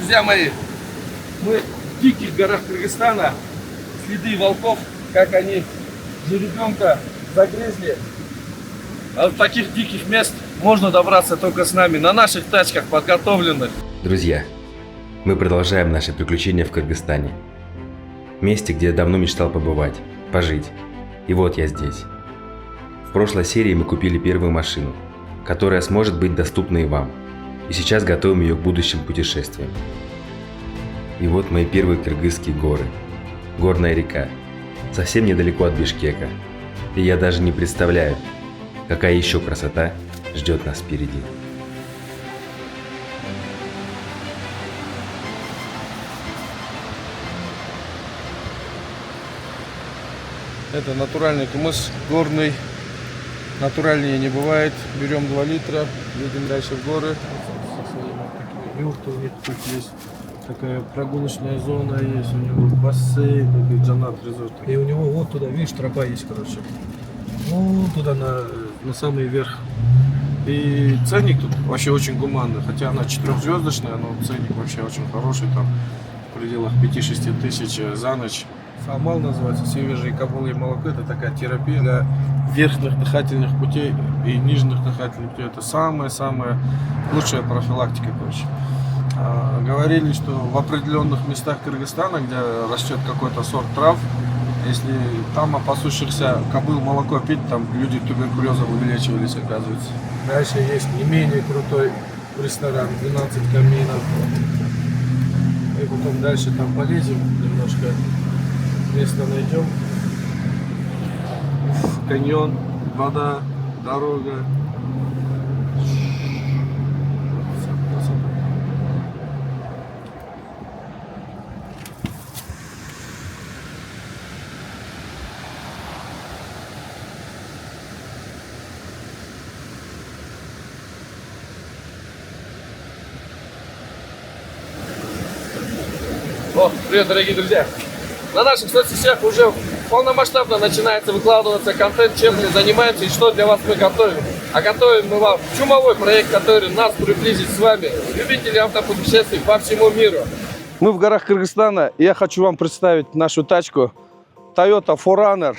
Друзья мои, мы в диких горах Кыргызстана, следы волков, как они жеребенка загрызли. А от таких диких мест можно добраться только с нами, на наших тачках подготовленных. Друзья, мы продолжаем наши приключения в Кыргызстане. Месте, где я давно мечтал побывать, пожить. И вот я здесь. В прошлой серии мы купили первую машину, которая сможет быть доступна и вам. И сейчас готовим ее к будущим путешествиям. И вот мои первые кыргызские горы. Горная река. Совсем недалеко от Бишкека. И я даже не представляю, какая еще красота ждет нас впереди. Это натуральный кумыс, горный. Натуральнее не бывает. Берем 2 литра, едем дальше в горы. Юрты у них тут есть. Такая прогулочная зона есть. У него бассейн, Джанат резорт. И у него вот туда, видишь, тропа есть, короче. Ну, туда на самый верх. И ценник тут вообще очень гуманный. Хотя она 4-звездочная, но ценник вообще очень хороший. Там в пределах 5-6 тысяч за ночь. Самал называется, свежие кабулы и молоко. Это такая терапия для верхних дыхательных путей и нижних дыхательных путей. Это самая-самая лучшая профилактика, короче. Говорили, что в определенных местах Кыргызстана, где растет какой-то сорт трав, если там опасущихся кобыл молоко пить, там люди туберкулезом вылечивались, оказывается. Дальше есть не менее крутой ресторан, 12 каминов. И потом дальше там полезем, немножко место найдем. Каньон, вода, дорога. О, привет, дорогие друзья! На наших соцсетях уже полномасштабно начинается выкладываться контент, чем мы занимаемся и что для вас мы готовим. А готовим мы вам чумовой проект, который нас приблизит с вами, любители автопутешествий по всему миру. Мы в горах Кыргызстана, и я хочу вам представить нашу тачку Toyota 4Runner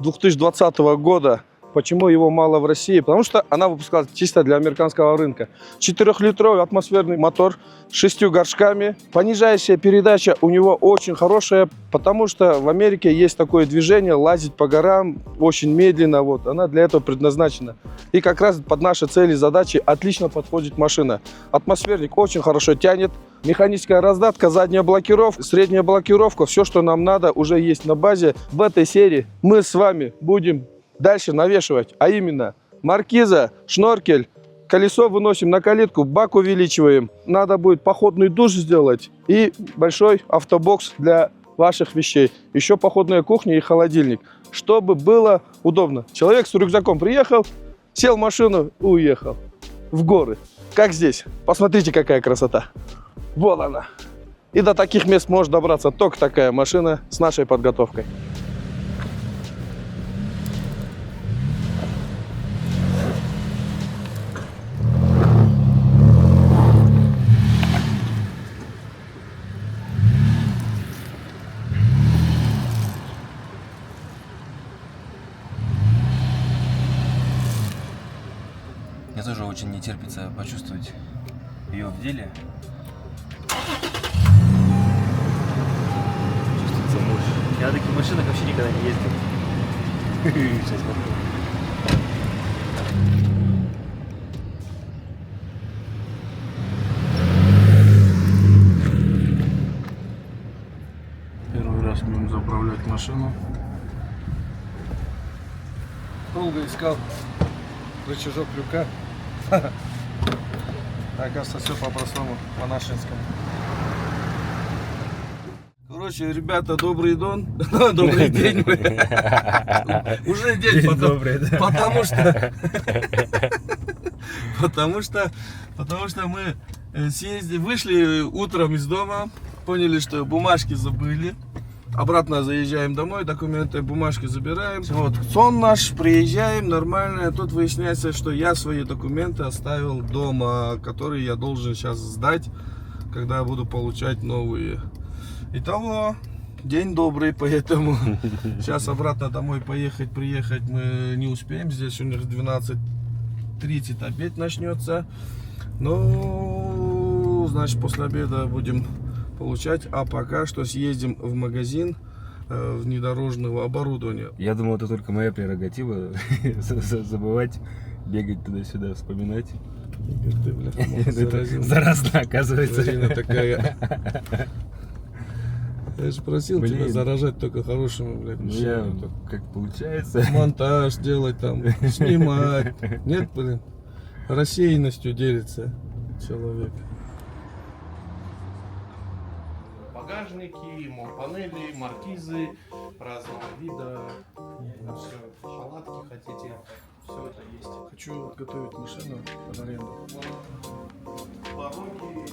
2020 года. Почему его мало в России? Потому что она выпускалась чисто для американского рынка. 4-литровый атмосферный мотор с 6 горшками. Понижающая передача у него очень хорошая, потому что в Америке есть такое движение лазить по горам очень медленно. Вот, она для этого предназначена. И как раз под наши цели и задачи отлично подходит машина. Атмосферник очень хорошо тянет. Механическая раздатка, задняя блокировка, средняя блокировка. Все, что нам надо, уже есть на базе. В этой серии мы с вами будем дальше навешивать, а именно маркиза, шноркель, колесо выносим на калитку, бак увеличиваем. Надо будет походный душ сделать и большой автобокс для ваших вещей. Еще походная кухня и холодильник, чтобы было удобно. Человек с рюкзаком приехал, сел в машину и уехал в горы. Как здесь. Посмотрите, какая красота. Вот она. И до таких мест может добраться только такая машина с нашей подготовкой. Мне тоже очень не терпится почувствовать ее в деле. Чувствуется мощь. Я на таких машинах вообще никогда не ездил. Сейчас попробую. Первый раз будем заправлять машину. Долго искал рычажок люка. Оказывается, все по-простому, по-нашинскому. Короче, ребята, добрый дон. Добрый день. Уже день, потому что мы вышли утром из дома, поняли, что бумажки забыли. Обратно заезжаем домой, документы, бумажки забираем. Вот, сон наш, приезжаем, нормально. Тут выясняется, что я свои документы оставил дома, которые я должен сейчас сдать когда я буду получать новые. Итого, день добрый, поэтому сейчас обратно домой приехать мы не успеем. Здесь у них 12:30 обед начнется. Ну, значит, после обеда будем получать. А пока что съездим в магазин внедорожного оборудования. Я думал, это только моя прерогатива забывать бегать туда-сюда, вспоминать. Как ты, бля, заразил. Заразно, оказывается. Марина такая. Я же просил Блин. тебя заражать только хорошими, блядь, Ну, я, вещами. как получается. Монтаж делать там, снимать. Нет, блин, рассеянностью делится человек. Багажники, панели, маркизы разного вида, все, палатки хотите, все это есть. Хочу готовить машину под аренду. Дороги,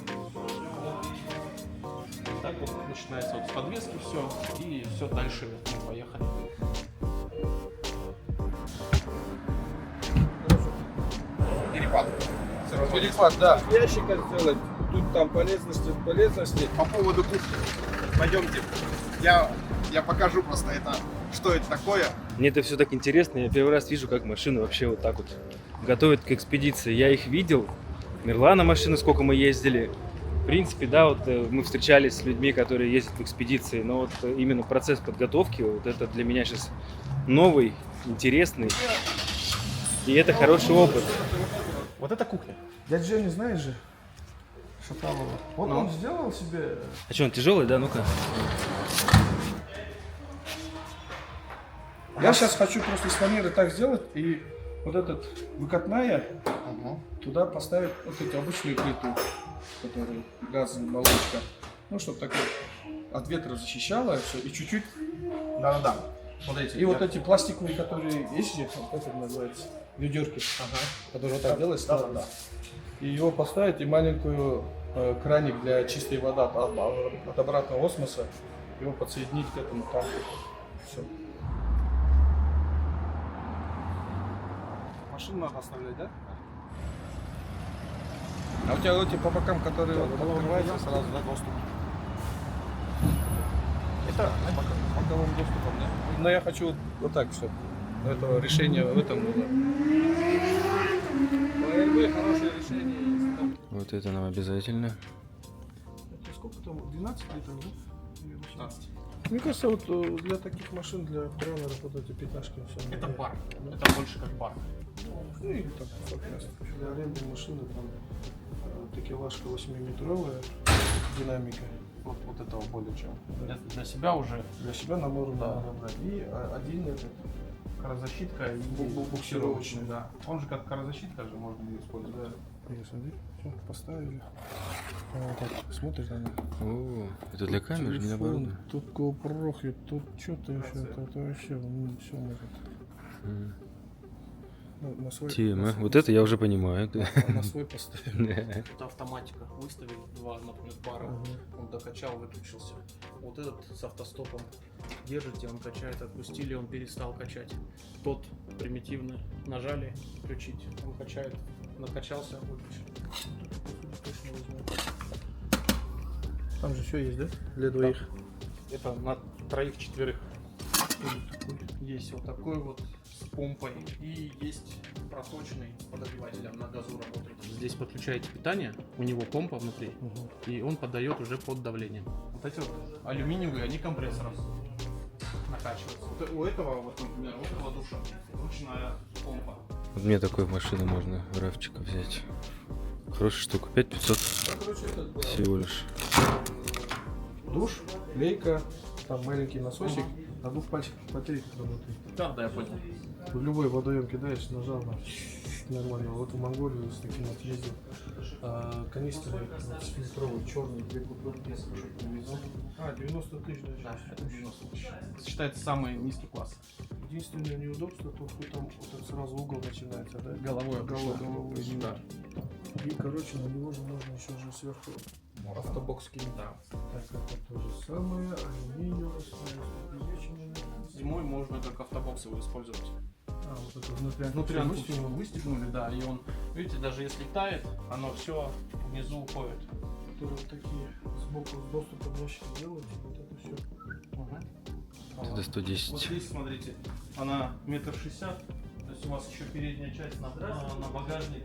так вот начинается вот с подвески все, и все дальше мы поехали. Перехват, да. Ящика сделать. Тут там полезности. По поводу кухни. Пойдемте. Я покажу просто это, что это такое. Мне это все так интересно. Я первый раз вижу, как машины вообще вот так вот готовят к экспедиции. Я их видел. Мерлана машины, сколько мы ездили. В принципе, да, вот мы встречались с людьми, которые ездят в экспедиции. Но вот именно процесс подготовки, вот это для меня сейчас новый, интересный. И это хороший опыт. Вот это кухня. Дядя Женя, знаешь же? Шаталова. Вот он сделал себе... А что, он тяжелый, да? Ну-ка. Я сейчас хочу просто с фанеры так сделать и вот этот выкатная туда поставить вот эти обычную плиту, которая газовая молочка. Ну, чтобы так вот от ветра защищала все и чуть-чуть. Да-да-да. Вот эти. И вот эти пластиковые, которые есть здесь, вот как это называется, ведерки, которые вот так делаешь, Да-да-да. и его поставить, и маленькую краник для чистой воды от обратного осмоса, его подсоединить к этому танку. Все. Машину надо оставлять, да? А у тебя эти по бокам, которые вот открываются сразу, да, доступ? Это боковым доступом, да? Но я хочу вот так, чтобы этого решения в этом было. Любые хорошие решения есть. Там. Вот это нам обязательно. Это сколько там? 12 литров, да? Или 18? Мне кажется, вот для таких машин, для трейлеров, вот эти пятнашки все. Это бар. Это больше как бар. Ну и так, соответственно. Для аренды машины там такелажка 8-метровая, динамика. Вот этого более чем. Для себя уже Для себя набор Да. надо брать. И один этот карозащитка и буксировочный, да. Он же как карозащитка же можно ее использовать. Смотри, все, поставили. Вот так, смотришь на них. О, это для камер или Телефон, наоборот? тут GoPro, тут что-то еще, это вообще все может. Ну, на свой, Тема. Вот это я уже понимаю. на свой поставили. Тут автоматика. Выставили два, например, пара. Он докачал, выключился. Вот этот с автостопом держите, он качает, отпустили, он перестал качать. Тот примитивный. Нажали, включить. Он качает, накачался, выключил. Там же все есть, да? Для двоих. Это на троих-четверых. Есть вот такой вот с помпой и есть проточный с подогревателем на газу работает. Здесь подключаете питание, у него помпа внутри, и он подает уже под давлением. Вот эти вот алюминиевые, они компрессором накачиваются. Вот у этого, вот, например, у этого душа ручная помпа. Вот мне такой машины можно, рафчика взять. Хорошая штука, 5500 Короче, этот всего лишь. душ, лейка, там маленький насосик, на двух пальчиках батарейка работает. Да, я понял. В любой водоем кидаешь, нажал, нормально. Вот в Монголию с таким вот ездил. Канистры 10-литровые, черные, 2 купюрки, я скажу, привезу. 90 тысяч даже. Да, это 90 тысяч. Считается самый низкий класс. Единственное неудобство, только там вот этот сразу угол начинается, да? Головой головой. Да. И, короче, на него же можно еще же сверху автобокс кинуть. Да. Так, это то же самое, алюминиевое, Зимой можно только автобокс его использовать. вот это внутрянку. Внутрянку выстегнули, да, и он, видите, даже если тает, оно все внизу уходит. которые вот такие сбоку с доступом ящики делают, вот это все. Это Вот 110. здесь, смотрите, она 1,60 м, то есть у вас еще передняя часть на багажник,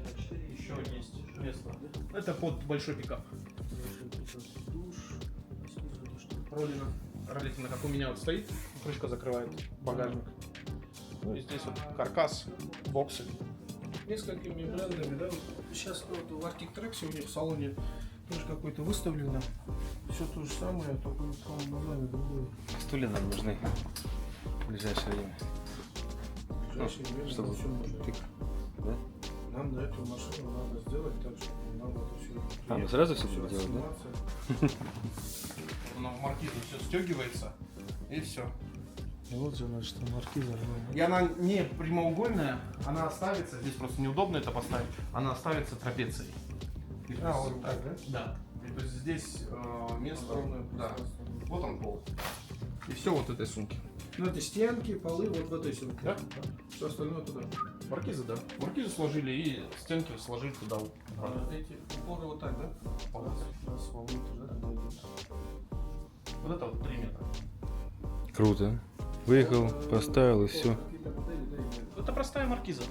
еще есть место. Это под большой пикап. Душ, снизу душ. Ролики, как у меня вот стоит, крышка закрывает багажник. Ну и здесь вот каркас, боксы. Несколькими брендами, да. Сейчас вот в Arctic Trax у них в салоне тоже какой-то выставлено. Все то же самое, только, по-моему, название другое. Стулья нам нужны в ближайшее время. В ближайшее время чтобы нам всё нужно. тык, да? Нам на эту машину надо сделать так, чтобы нам это все. А, мы сразу всё будем делать, да? На маркизу все стегивается и все. И вот же, значит, маркиза. И она не прямоугольная, она оставится, здесь просто неудобно это поставить, она оставится трапецией. А, вот так, да? Да. И то есть здесь место ровное, да. Вот он пол. И все вот этой сумки. Ну, это стенки, полы вот в этой сумке. Да? Все остальное туда. Маркизы, да. Маркизы сложили и стенки сложили туда. А эти упоры вот так, да? Раз вовнутрь, да, туда идет. Вот это вот 3 метра. Круто. Выехал, поставил и все. Какие-то модели, да, имеют. Это простая маркиза.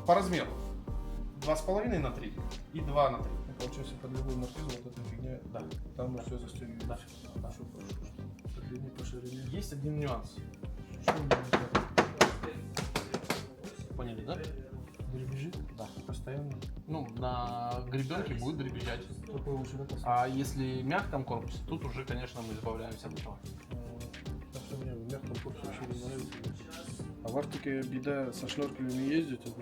По размеру. 2,5 на 3 и 2 на 3. Ну, получается, под любую маркизу вот эта фигня, Да. там мы все застегиваем. Да. Все хорошо, что по длине, по ширине. Есть один нюанс. Что у меня не так? Поняли, да? Дребезжит? Да. Постоянно. Ну, на гребенке будет дребезжать. Такой лучше, да, А если в мягком корпусе, тут уже, конечно, мы избавляемся от этого. Так что мне в мягком корпусе вообще не нравится. А в Арктике беда со шноркелями ездить, это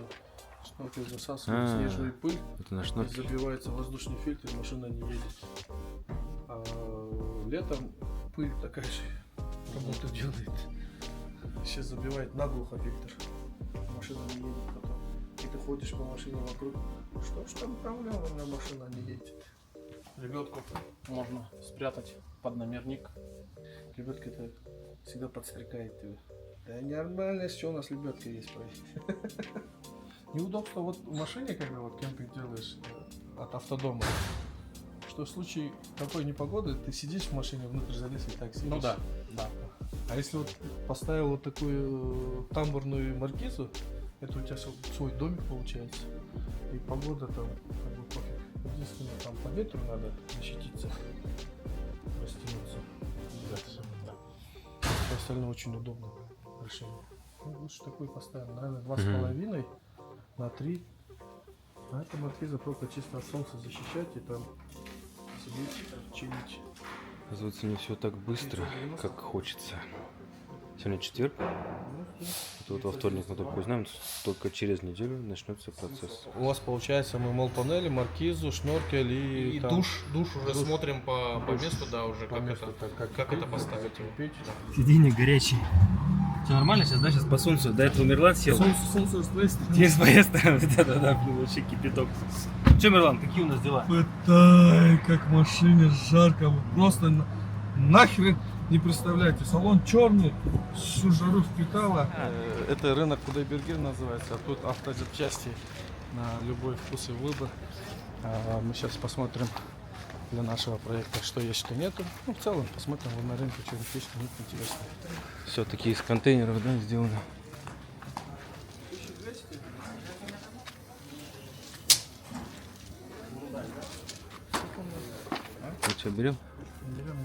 шноркель засасывает А. снежную пыль, Это наш и шнурки. забивается воздушный фильтр, машина не едет. А летом пыль такая же работу делает. Сейчас забивает наглухо фильтр. Машина не едет потом. И ты ходишь по машине вокруг. Что ж там проблема, у меня машина не едет. Лебедку можно спрятать под номерник. Лебедка-то всегда подстрекает тебя. Да нормально, что у нас лебедка есть, проверь. Неудобство вот в машине, когда вот кемпинг делаешь от автодома, что в случае какой непогоды ты сидишь в машине, внутрь залез и так сидишь. Ну да, да. А если вот поставил вот такую тамбурную маркизу, это у тебя свой домик получается. И погода там как бы пофиг. Единственное, там по ветру надо защититься, растянуться. Да. Все остальное очень удобно решение. Ну, лучше такой поставим, наверное, 2,5 на 3. А эта маркиза только чисто от солнца защищать и там сидеть, чинить. Оказывается, не все так быстро, как хочется. Сегодня четверг. Это вот во вторник мы только узнаем, только через неделю начнется процесс. У вас получается мы мол-панели, маркизу, шноркель и там душ уже душ. смотрим по месту, да, уже по месту, так, как это поставить. печь. Сиденье горячее. Все нормально сейчас, да? Сейчас по солнцу. До этого Мирлан сел. Солнце с твоей стороны. Через моей стороны. Да-да-да, блин, вообще кипяток. Че, Мирлан, какие у нас дела? Пытай, как в машине жарко. Просто нахрен не представляете. Салон черный, всю жару впитало. Это рынок Кудайбергер называется. А тут автозапчасти на любой вкус и выбор. Мы сейчас посмотрим для нашего проекта, что есть, что нету. Ну, в целом, посмотрим на рынке, что есть, что нет, интересно. Все таки из контейнеров, да, сделано. Ну что, берем?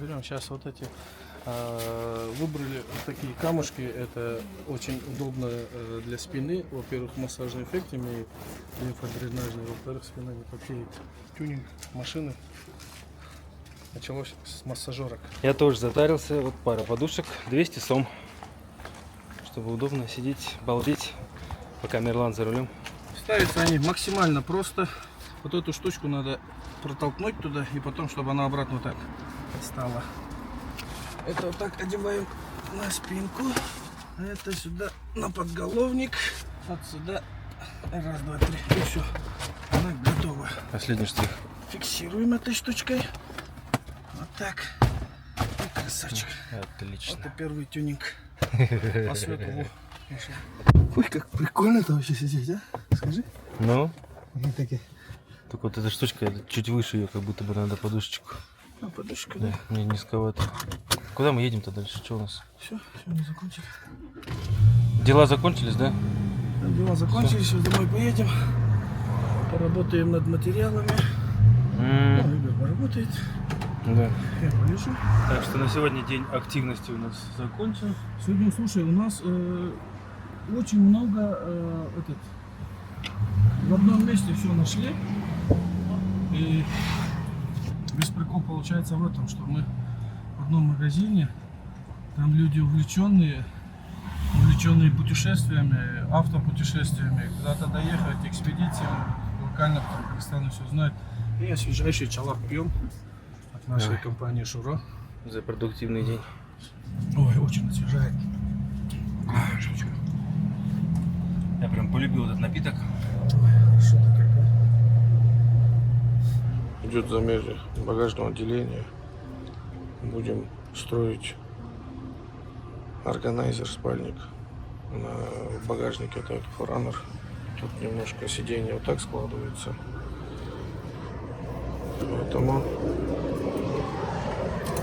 Берем. Сейчас вот эти выбрали вот такие камушки. Это очень удобно для спины. Во-первых, массажный эффект имеет, лимфодренажный. Во-вторых, спина не потеет. Тюнинг машины началось с массажерок. Я тоже затарился. Вот пара подушек. 200 сом. Чтобы удобно сидеть, балдеть, пока Мирлан за рулем. Ставятся они максимально просто. Вот эту штучку надо протолкнуть туда, и потом, чтобы она обратно так стала. Это вот так одеваем на спинку. А это сюда на подголовник. Вот сюда. Раз, два, три. И все. Она готова. Последний штрих. Фиксируем этой штучкой. Вот так. И красавчик. Отлично. Вот и первый тюнинг. По свету. Ой, как прикольно-то вообще сидеть, а? Скажи. Ну, Они такие Только вот эта штучка чуть выше ее, как будто бы надо подушечку. А, подушка, Да, мне низковато. Куда мы едем-то дальше? Что у нас? Все, сегодня закончили. Дела закончились, да? Дела закончились, сейчас домой поедем. Поработаем над материалами. Ну, Игорь поработает. Да. Я полежу. Так что на сегодня день активности у нас закончен. Сегодня, слушай, у нас очень много в одном месте все нашли. И весь прикол получается в этом, что мы в одном магазине, там люди увлеченные путешествиями, автопутешествиями, куда-то доехать, экспедициями, локально в Кыргызстане все знают. И свежайший чалап пьем от нашей компании Шуро. За продуктивный день. Ой, очень освежает. Я прям полюбил этот напиток. Хорошо так. Идет замер багажного отделения. Будем строить органайзер, спальник. В багажнике это форанер. Тут немножко сиденье вот так складывается. Поэтому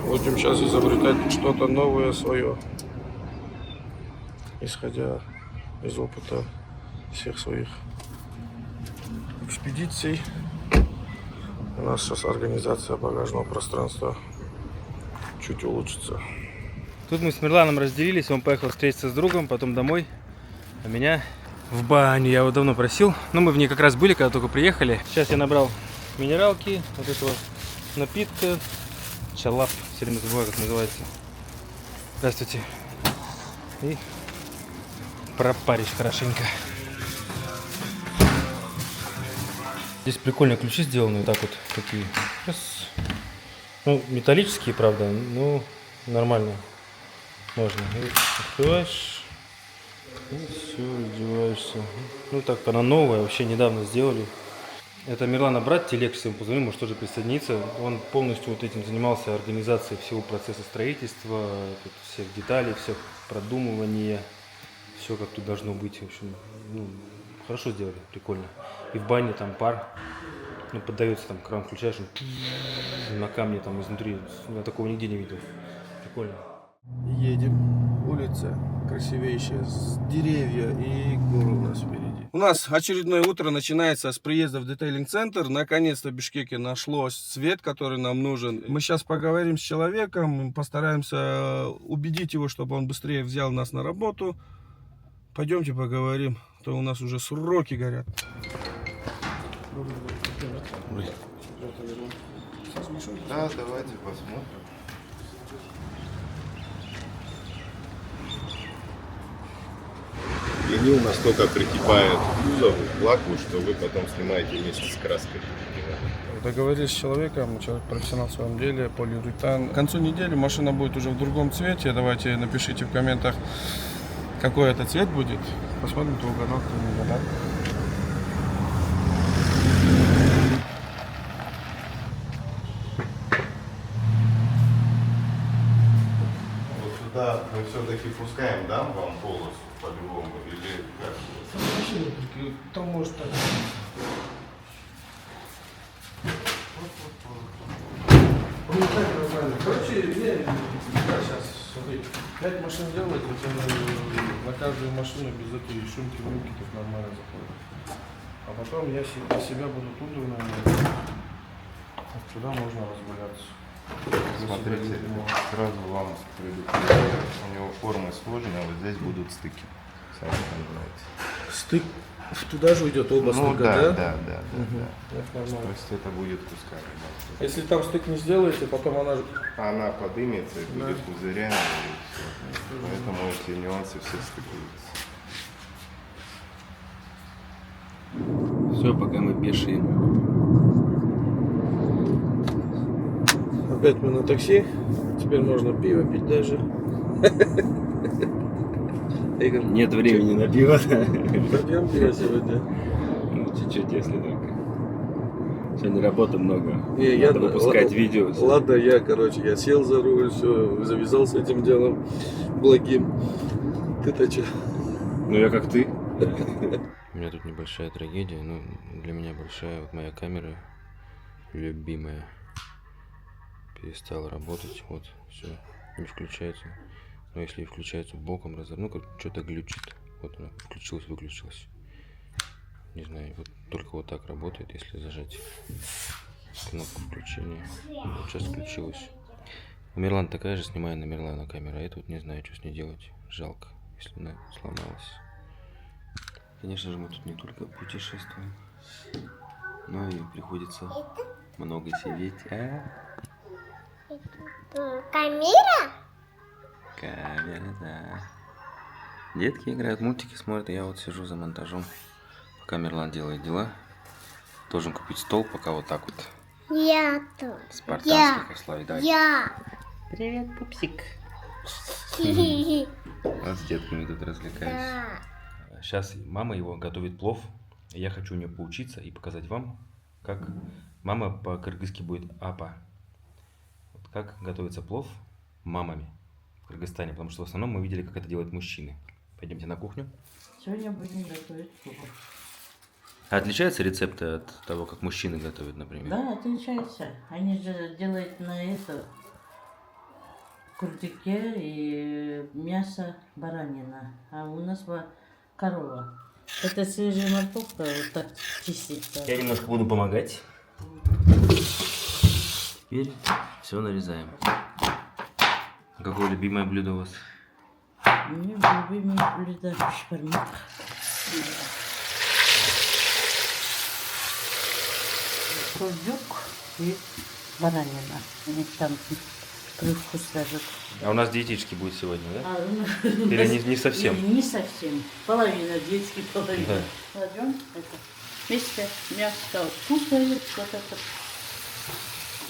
будем сейчас изобретать что-то новое свое, исходя из опыта всех своих экспедиций. У нас сейчас организация багажного пространства чуть улучшится. Тут мы с Мирланом разделились, он поехал встретиться с другом, потом домой, а меня в баню. Я его давно просил, но мы в ней как раз были, когда только приехали. Сейчас я набрал минералки, вот этого напитка, чалап, все время забываю, как называется. Здравствуйте. И пропаришь хорошенько. Здесь прикольные ключи сделаны, вот так вот, такие. Раз. Ну, металлические, правда, но нормально. Можно. И открываешь, и все, одеваешься. Ну так, она новая, вообще недавно сделали. Это Мирлана брат, Телекс, ему позвонил, может тоже присоединиться. Он полностью вот этим занимался, организацией всего процесса строительства, тут всех деталей, всех продумывания, все как тут должно быть. В общем, ну, хорошо сделали, прикольно. И в бане там пар, ну, поддается, там кран включаешь, он на камне там изнутри. Я такого нигде не видел. Прикольно. Едем. Улица красивейшая, деревья и горы у нас впереди. У нас очередное утро начинается с приезда в детейлинг-центр. Наконец-то в Бишкеке нашлось цвет, который нам нужен. Мы сейчас поговорим с человеком, постараемся убедить его, чтобы он быстрее взял нас на работу. Пойдемте поговорим, а то у нас уже сроки горят. Да, давайте посмотрим. Винил настолько прикипает к кузову, к лаку, что вы потом снимаете вместе с краской. Договорились с человеком, человек профессионал в своем деле, полиуретан. К концу недели машина будет уже в другом цвете. Давайте напишите в комментах, какой это цвет будет. Посмотрим, кто угадал, кто не угадал. Вот сюда мы все-таки пускаем, да, вам полосу по-любому, или как? Там может так. Короче, сейчас, смотри, 5 машин делать, у тебя на каждую машину без этой шумки-вымки тут нормально заходит. А потом я себя буду туду, наверное, сюда можно разгуляться. Смотрите, сразу вам предупреждаю, у него формы сложные, а вот здесь будут стыки. Сами понимаете. Стык туда же уйдет оба Ну стыка, да, да? да. Это нормально. То есть это будет кусками. Да. Если там стык не сделаете, потом она же... Она поднимется и будет пузырями, и все. Поэтому эти нюансы все стыкуются. Все, пока мы пешие. Опять мы на такси. Теперь можно пиво пить даже. Игорь, Нет времени на пиво. пойдем пиво сегодня. Ну, чуть-чуть, если только. Сегодня работы много. Не, Надо выпускать видео. Ладно, я сел за руль, все, завязал с этим делом благим. Ты-то че? Ну я как ты. У меня тут небольшая трагедия, ну, для меня большая. Вот моя камера любимая перестала работать. Вот, все, не включается. Но если и включается боком, ну, что-то глючит. Вот она включилась, выключилась. Не знаю, вот только вот так работает, если зажать кнопку включения. Вот сейчас включилась. У Мирлана такая же, снимаю на Мирлана камера, а это вот не знаю, что с ней делать. Жалко, если она сломалась. Конечно же, мы тут не только путешествуем, но и приходится много сидеть. Камера? Камера, да. Детки играют, мультики смотрят, а я вот сижу за монтажом, пока Мирлан делает дела. Должен купить стол, пока вот так вот. Я тут. Спартанских условий. Давай. Я. Привет, пупсик. Вот с детками тут развлекаюсь. Да. Сейчас мама его готовит плов. И я хочу у нее поучиться и показать вам, как мама по-кыргызски будет апа. Вот как готовится плов мамами в Кыргызстане, потому что в основном мы видели, как это делают мужчины. Пойдемте на кухню. Сегодня будем готовить плов. А отличаются рецепты от того, как мужчины готовят, например? Да, отличается. Они же делают на это курдике и мясо баранина, а у нас корова. Это свежая морковка, вот так чистится. Я немножко буду помогать. Теперь все нарезаем. Какое любимое блюдо у вас? У меня любимое блюдо шпармак. Курдюк и баранина. Они там крышку сложат. А у нас диетический будет сегодня, да? А, Или не совсем? Не совсем. Половина детский, половина. Да. Кладем это. Вместе мясо кушает, вот это.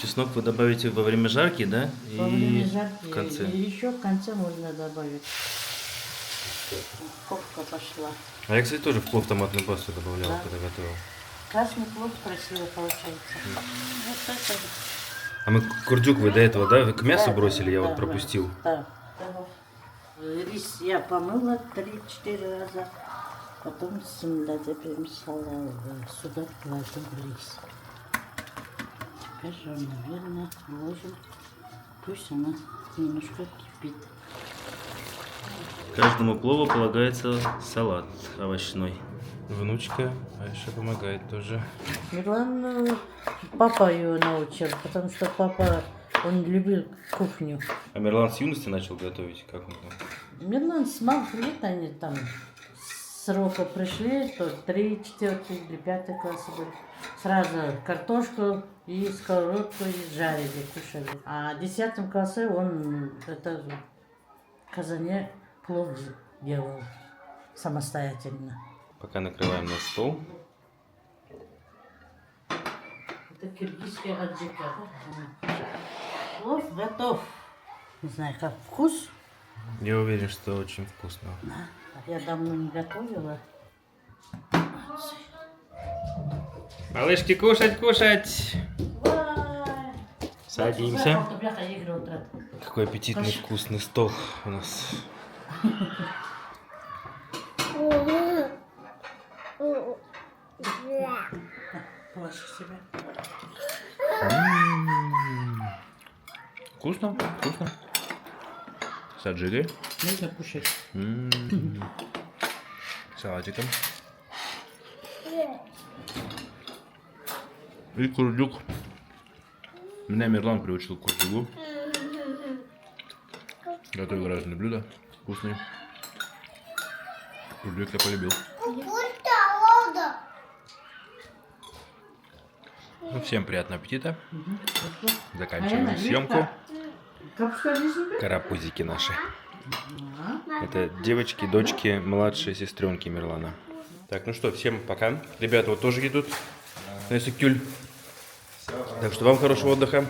Чеснок вы добавите во время жарки, да? Во время жарки. в конце. И еще в конце можно добавить. Морковка пошла. А я, кстати, тоже в плов томатную пасту добавлял, Да. когда готовил. Красный плов красиво получается. Вот это. А мы курдюк вы до этого, да? Вы к мясу Да, бросили, я да, вот пропустил. Да. Рис я помыла 3-4 раза. Потом с землей перемешала. Сюда кладем рис. Теперь же, наверное, ложим. Пусть она немножко кипит. Каждому плову полагается салат овощной. Внучка Айша помогает тоже. Мирлан, папа ее научил, потому что папа, он любил кухню. А Мирлан с юности начал готовить? Как он там? Мирлан с малых лет они там с срока пришли, то 3, 4 или 5 классы были. Сразу картошку и сковородку и жарили, кушали. А в 10 классе он это в казане плов делал самостоятельно. Пока накрываем на стол. Это киргизская аджика. Плов готов. Не знаю, как вкус. Я уверен, что очень вкусно. Я давно не готовила. Малышки, кушать, кушать! Садимся. Какой аппетитный, вкусный стол у нас. Положи себе. Вкусно, вкусно. С аджикой. Нужно кушать. Салатиком. И курдюк. Меня Мирлан приучил к курдюку. Готовил разные блюда. Вкусные. Курдюк я полюбил. Ну, всем приятного аппетита. Заканчиваем съемку. Карапузики наши. Это девочки, дочки, младшие сестренки Мирлана. Так, ну что, всем пока. Ребята вот тоже идут на Сикюль. Так что вам хорошего отдыха.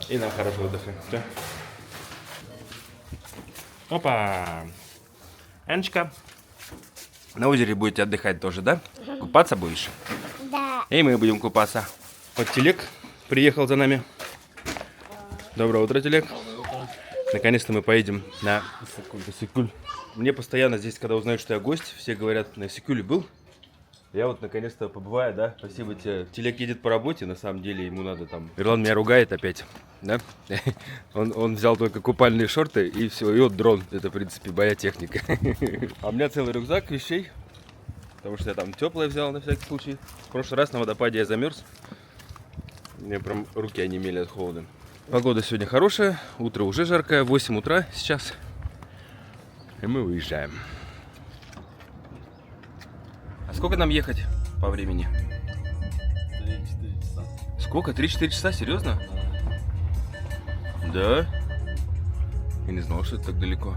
И нам хорошего отдыха. Все. Опа! Анечка. На озере будете отдыхать тоже, да? Купаться будешь? Да. И мы будем купаться. Вот Телек приехал за нами. Доброе утро, Телек. Наконец-то мы поедем на Сикюль. Мне постоянно здесь, когда узнают, что я гость, все говорят, на Сикюле был. Я вот наконец-то побываю, да? Спасибо тебе. Телек едет по работе, на самом деле ему надо там... Ирлан меня ругает опять, да? Он взял только купальные шорты и все, и вот дрон. Это, в принципе, моя техника. А у меня целый рюкзак вещей, потому что я там теплое взял на всякий случай. В прошлый раз на водопаде я замерз. У меня прям руки онемели от холода. Погода сегодня хорошая, утро уже жаркое, 8 утра сейчас. И мы выезжаем. А сколько нам ехать по времени? 3-4 часа. Сколько? 3-4 часа? Серьезно? Да? Я не знал, что это так далеко.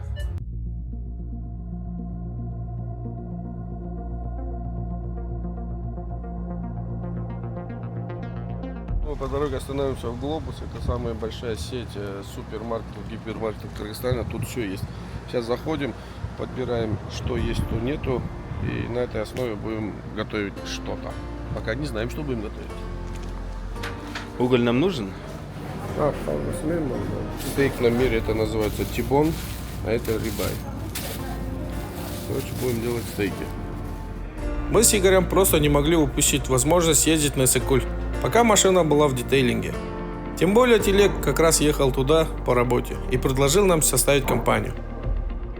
Мы по дороге остановимся в Глобус. Это самая большая сеть супермаркетов, гипермаркетов Кыргызстана. Тут все есть. Сейчас заходим, подбираем, что есть, что нету. И на этой основе будем готовить что-то. Пока не знаем, что будем готовить. Уголь нам нужен? Стейк на мире это называется тибон, а это рибай. Короче, будем делать стейки. Мы с Игорем просто не могли упустить возможность ездить на Иссык-Куль, пока машина была в детейлинге. Тем более Телек как раз ехал туда по работе и предложил нам составить компанию.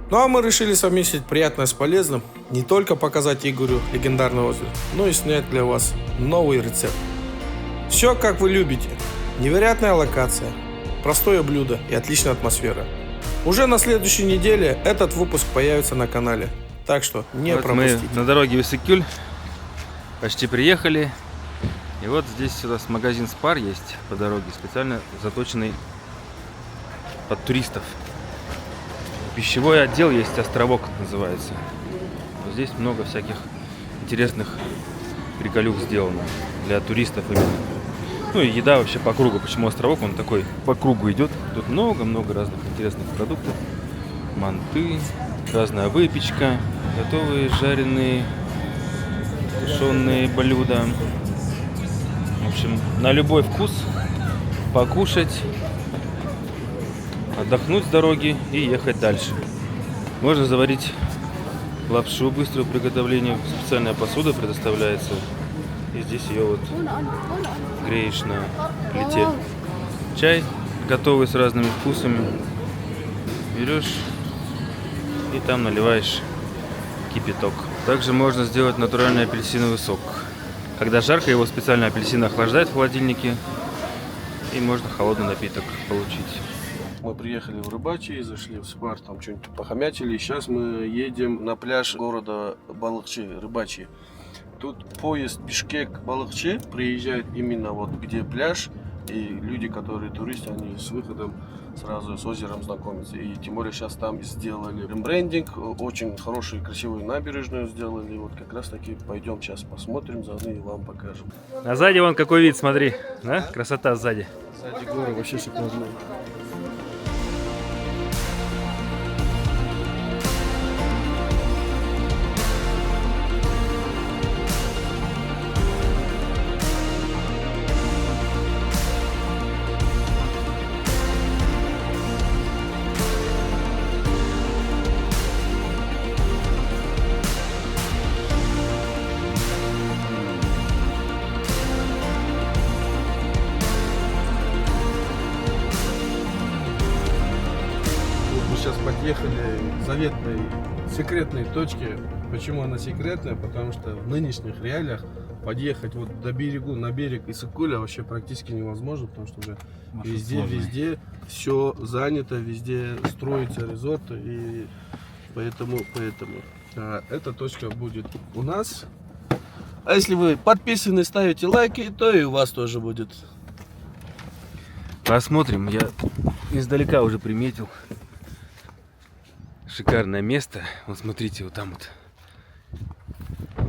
Ну а мы решили совместить приятное с полезным, не только показать Игорю легендарное озеро, но и снять для вас новый рецепт. Все как вы любите. Невероятная локация, простое блюдо и отличная атмосфера. Уже на следующей неделе этот выпуск появится на канале, так что не Вот пропустите. мы на дороге в Иссык-Куль. Почти приехали. И вот здесь у нас магазин Спар есть по дороге, специально заточенный под туристов. Пищевой отдел есть, островок называется. Вот здесь много всяких интересных приколюх сделано для туристов именно. Ну и еда вообще по кругу. Почему островок? Он такой по кругу идет. Тут много-много разных интересных продуктов. Манты, разная выпечка, готовые жареные, тушеные блюда. В общем, на любой вкус покушать, отдохнуть с дороги и ехать дальше. Можно заварить лапшу быстрого приготовления. Специальная посуда предоставляется. И здесь ее вот греешь на плите. Чай готовый с разными вкусами. Берешь и там наливаешь кипяток. Также можно сделать натуральный апельсиновый сок. Когда жарко, его специально апельсины охлаждают в холодильнике. И можно холодный напиток получить. Мы приехали в Рыбачий, зашли в Спар, там что-нибудь похомячили. Сейчас мы едем на пляж города Балыкчы, Рыбачий. Тут поезд Бишкек-Балыкчы приезжает именно вот где пляж. И люди, которые туристы, они с выходом сразу с озером знакомятся. И тем более сейчас там сделали рембрендинг, очень хорошую, красивую набережную сделали. Вот как раз таки пойдем сейчас посмотрим, заодно и вам покажем. А сзади вон какой вид, смотри. Да? Красота сзади. Сзади горы вообще шикарно. Сейчас подъехали к заветной секретной точке. Почему она секретная? Потому что в нынешних реалиях подъехать вот до берегу, на берег Иссык-Куля вообще практически невозможно, потому что уже везде все занято, везде строятся резорты, и поэтому эта точка будет у нас. А если вы подписаны, ставите лайки, то и у вас тоже будет. Посмотрим. Я издалека уже приметил. Шикарное место. Вот смотрите, вот там вот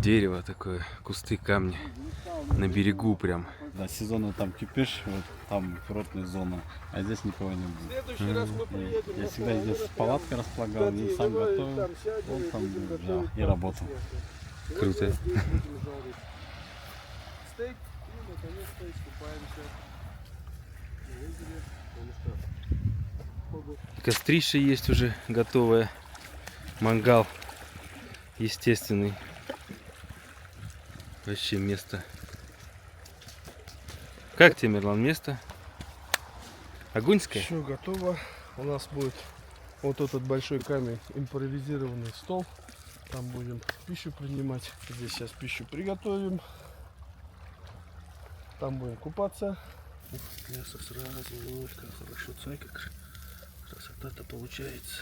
дерево такое, кусты, камни. На берегу прям. Да, сезонно там кипиш, вот там курортная зона, а здесь никого не будет. Я всегда здесь палатка располагал, и сам готовил, вот там лежал и работал. Круто. Кострище есть уже готовое. Мангал естественный. Вообще место. Как тебе, Мирлан, место? Огоньское? Все готово. У нас будет вот этот большой камень, импровизированный стол. Там будем пищу принимать. Здесь сейчас пищу приготовим. Там будем купаться. Ух, мясо сразу, ой, как хорошо, смотри, как красота-то получается.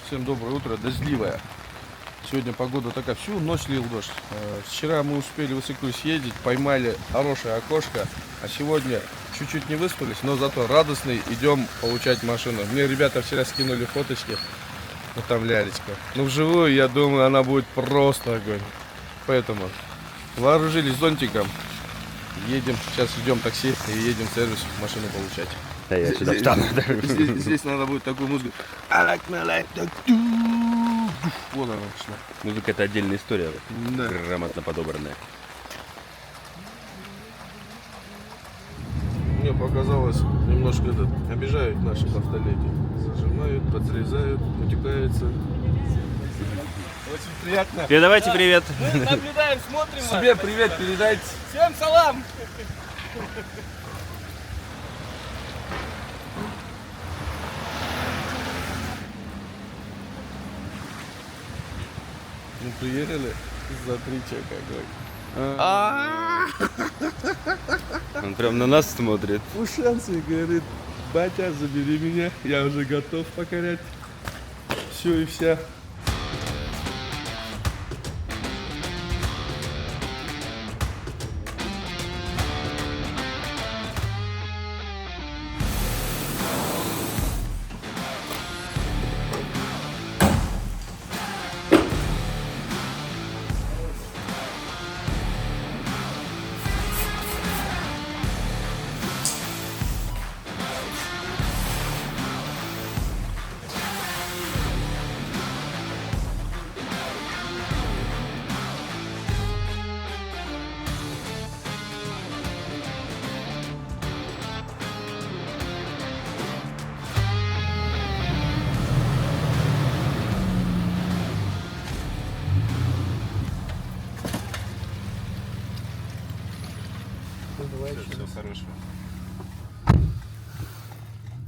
Всем доброе утро, дождливое. Сегодня погода такая, всю ночь лил дождь. Вчера мы успели в Исыкуль съездить, поймали хорошее окошко, а сегодня чуть-чуть не выспались, но зато радостный, идем получать машину. Мне ребята вчера скинули фоточки, вот там лялечка. Но вживую, я думаю, она будет просто огонь. Поэтому вооружились зонтиком, едем, сейчас ждем такси и едем в сервис машину получать. Да, я сюда встану. Здесь надо будет такую музыку. Вот она шла. Музыка — это отдельная история, Да. грамотно подобранная. Мне показалось, немножко обижают наших автоледи. Зажимают, подрезают, утекаются. Очень приятно. Передавайте привет. Наблюдаем, смотрим. Себе привет передайте. Всем салам. Ну, приехали, смотрите какой. Он прям на нас смотрит. Ушанцы говорит, батя, забери меня, я уже готов покорять все и вся. Все хорошо.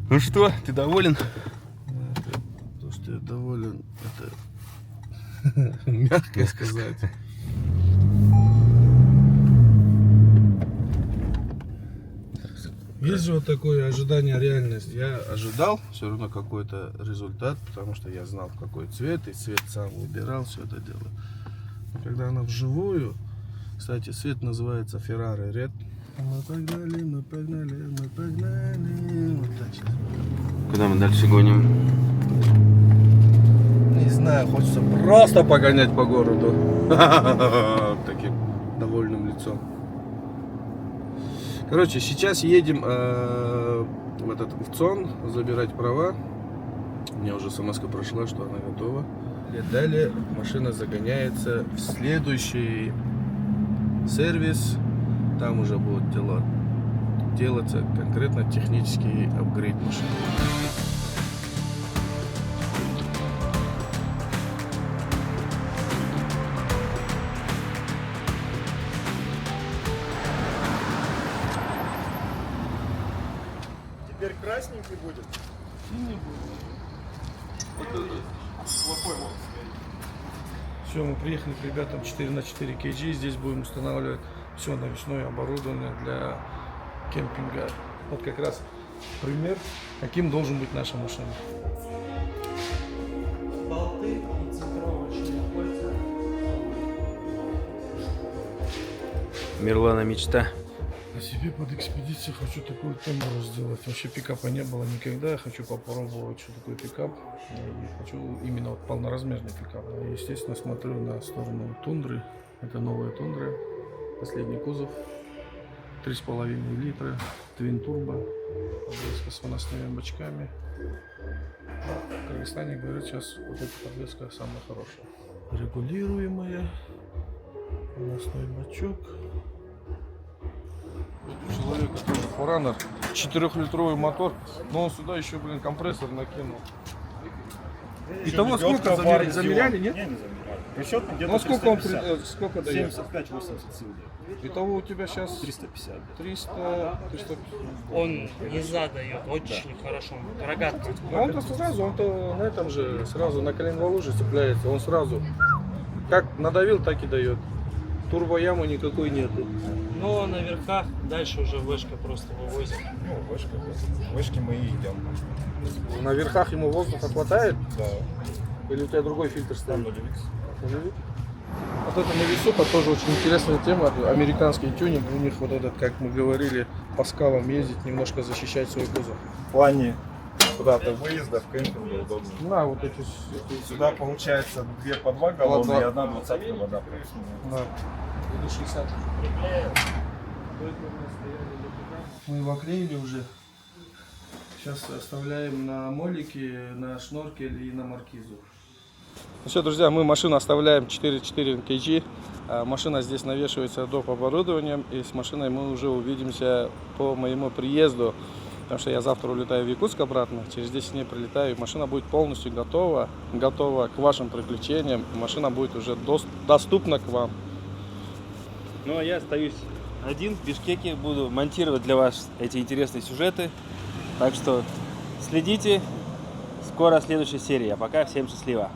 Ну что, ты доволен? То, что я доволен, это мягко сказать. Есть же вот такое ожидание, реальность. Я ожидал все равно какой-то результат, потому что я знал, какой цвет, и цвет сам выбирал, все это дело. Но когда она вживую, кстати, цвет называется Ferrari Red. Мы погнали, мы погнали, мы погнали. Вот так сейчас. Куда мы дальше гоним? Не знаю, хочется просто погонять по городу. Таким довольным лицом. Короче, сейчас едем в этот в ЦОН забирать права. У меня уже смс-ка прошла, что она готова. И далее машина загоняется в следующий сервис. Там уже будет делаться конкретно технический апгрейд машины. Теперь красненький будет. Все, мы приехали к ребятам 4х4 kg. Здесь будем устанавливать все навесное оборудование для кемпинга. Вот как раз пример, каким должен быть наша машина. Болты и центровочные кольца. Мирлана мечта. А себе под экспедицию хочу такую тембру сделать. Вообще пикапа не было никогда. Я хочу попробовать, что такое пикап. И хочу именно вот полноразмерный пикап. И, естественно, смотрю на сторону тундры. Это новая тундра. Последний кузов. 3,5 литра. Твин турбо. Подвеска с выносными бачками. В Кыргызстане, говорят, сейчас вот эта подвеска самая хорошая. Регулируемая. Выносной бачок. Человек, который Forerunner, 4-литровый мотор, но он сюда еще, блин, компрессор накинул. Итого сколько замеряли, нет? Не замеряли. Расчетный где-то Ну сколько он 350. сколько дает? 75-80 сил дает. Итого у тебя сейчас 350. 300. Он не задает, очень хорошо. Рогатка. Ну он-то сразу, он-то на этом же сразу на коленвалу же цепляется, он сразу как надавил, так и дает. Турбоямы никакой нету. Но на верхах дальше уже вышка просто вывозит. Ну, вышки мы и идем. На верхах ему воздуха хватает? Да. Или у тебя другой фильтр стоит? Нулевик. Нулевик? Вот это навесуха тоже очень интересная тема. Американский тюнинг, у них вот этот, как мы говорили, по скалам ездить, немножко защищать свой кузов. В плане куда-то выезда в кемпинге удобно. Да, вот эти... Сюда получается 2 по 2 галлона и 1 20 вода. Да. 60. Мы его оклеили уже. Сейчас оставляем на молике, на шноркель и на маркизу. Ну все, друзья, мы машину оставляем 4.4 kg. Машина здесь навешивается доп. Оборудованием. И с машиной мы уже увидимся по моему приезду. Потому что я завтра улетаю в Якутск обратно. Через 10 дней прилетаю. И машина будет полностью готова к вашим приключениям. Машина будет уже доступна к вам. Ну а я остаюсь один в Бишкеке, буду монтировать для вас эти интересные сюжеты. Так что следите, скоро следующая серия. А пока всем счастливо.